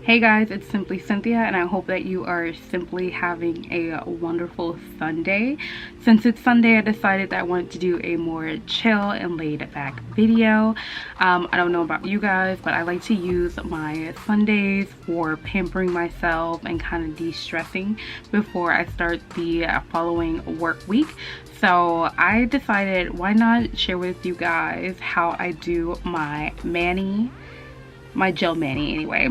Hey guys, it's Simply Cynthia, and I hope that you are simply having a wonderful Sunday. Since it's Sunday, I decided that I wanted to do a more chill and laid back video. I don't know about you guys, but I like to use my Sundays for pampering myself and kind of de-stressing before I start the following work week. So I decided, why not share with you guys how I do my gel mani anyway,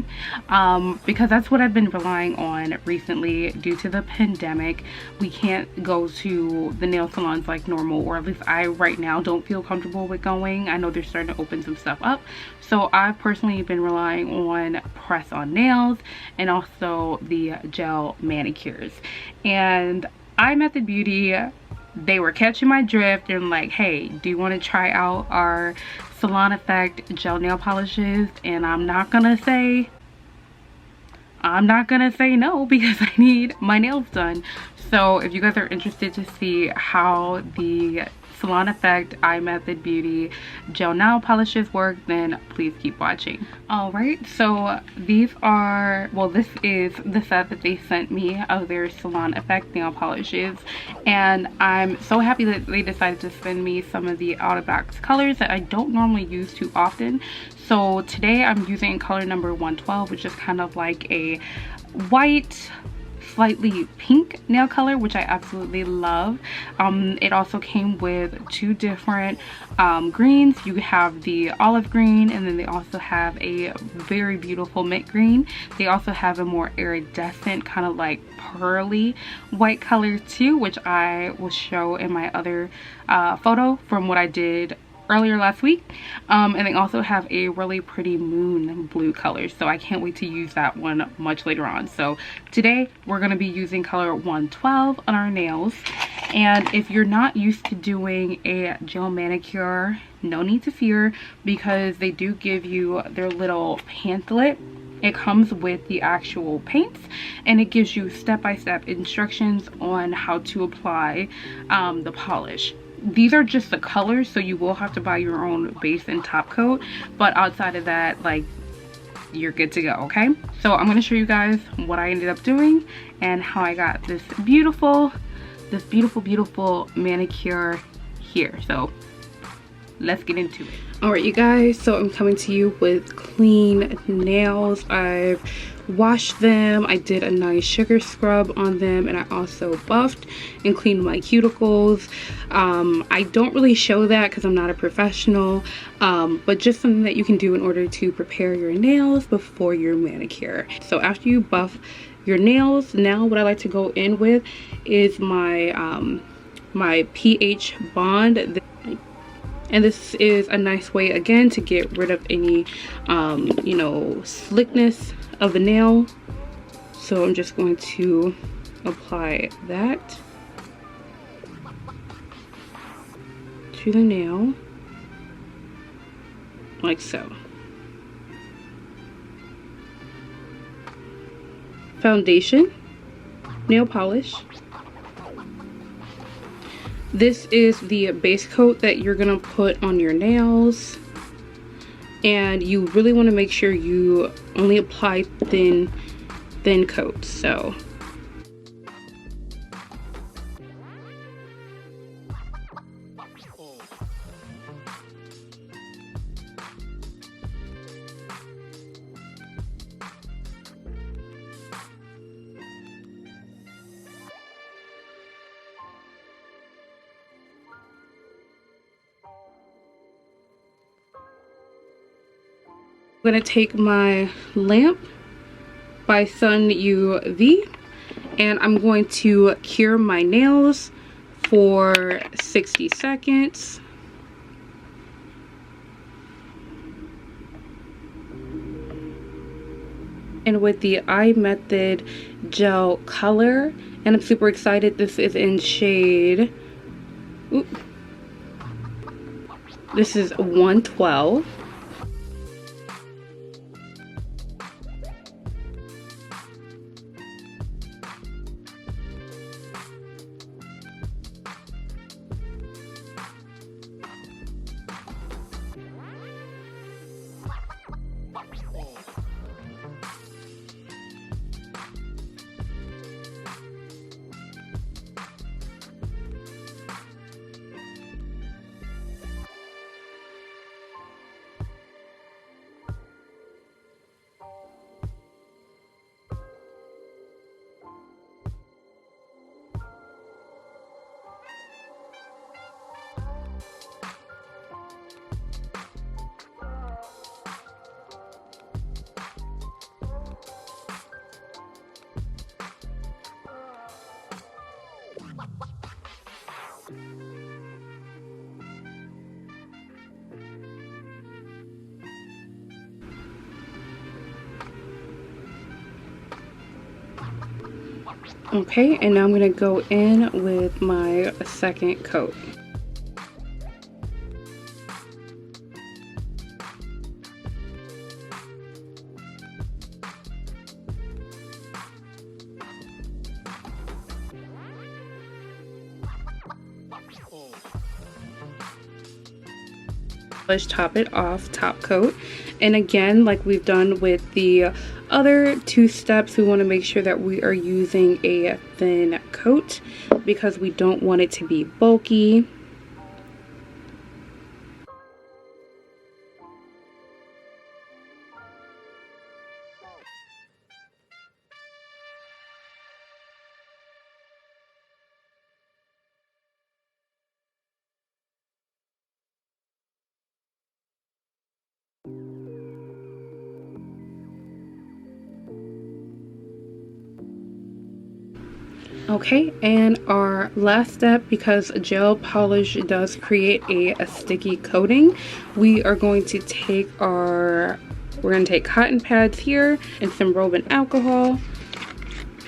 because that's what I've been relying on recently due to the pandemic. We can't go to the nail salons like normal, or at least I right now don't feel comfortable with going. I know they're starting to open some stuff up, so I've personally been relying on press on nails and also the gel manicures. And IMethod Beauty, they were catching my drift and like, hey, do you want to try out our Salon Effect gel nail polishes? And I'm not gonna say no, because I need my nails done. So if you guys are interested to see how the Salon Effect IMethod Beauty gel nail polishes work, then please keep watching. All right, so these are, well, this is the set that they sent me of their Salon Effect nail polishes, and I'm so happy that they decided to send me some of the out of box colors that I don't normally use too often. So today I'm using color number 112, which is kind of like a white, slightly pink nail color, which I absolutely love. It also came with two different greens. You have the olive green, and then they also have a very beautiful mint green. They also have a more iridescent, kind of like pearly white color too, which I will show in my other photo from what I did earlier last week. And they also have a really pretty moon blue color, so I can't wait to use that one much later on. So today we're going to be using color 112 on our nails. And if you're not used to doing a gel manicure, no need to fear, because they do give you their little pamphlet. It comes with the actual paints, and it gives you step-by-step instructions on how to apply the polish. These are just the colors, so you will have to buy your own base and top coat, but outside of that, like, you're good to go. Okay, so I'm going to show you guys what I ended up doing and how I got this beautiful manicure here. So let's get into it. All right, you guys, so I'm coming to you with clean nails. I've washed them, I did a nice sugar scrub on them, and I also buffed and cleaned my cuticles. I don't really show that because I'm not a professional, but just something that you can do in order to prepare your nails before your manicure. So after you buff your nails, now what I like to go in with is my my pH bond. And this is a nice way, again, to get rid of any you know, slickness of the nail. So I'm just going to apply that to the nail like so. Foundation, nail polish. This is the base coat that you're gonna put on your nails, and you really want to make sure you only apply thin coats. So I'm gonna take my lamp by Sun UV, and I'm going to cure my nails for 60 seconds. And with the IMethod gel color, and I'm super excited. This is in shade, oop, this is 112. Okay, and now I'm gonna go in with my second coat. Let's top it off, top coat. And again, like we've done with the other two steps, we want to make sure that we are using a thin coat because we don't want it to be bulky. Okay, and our last step, because gel polish does create a sticky coating, we are going to take we're going to take cotton pads here and some Roman alcohol.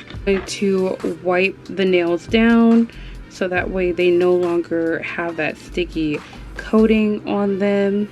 I'm going to wipe the nails down so that way they no longer have that sticky coating on them.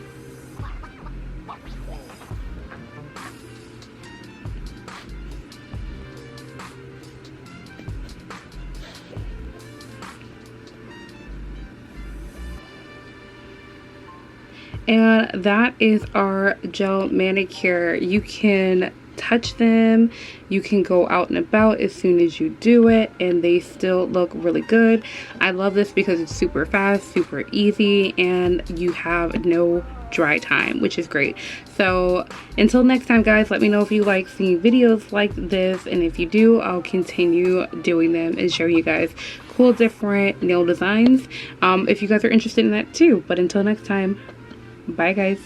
And that is our gel manicure. You can touch them, you can go out and about as soon as you do it, and they still look really good. I love this because it's super fast, super easy, and you have no dry time, which is great. So until next time, guys, let me know if you like seeing videos like this, and if you do, I'll continue doing them and show you guys cool different nail designs if you guys are interested in that too. But until next time, bye guys.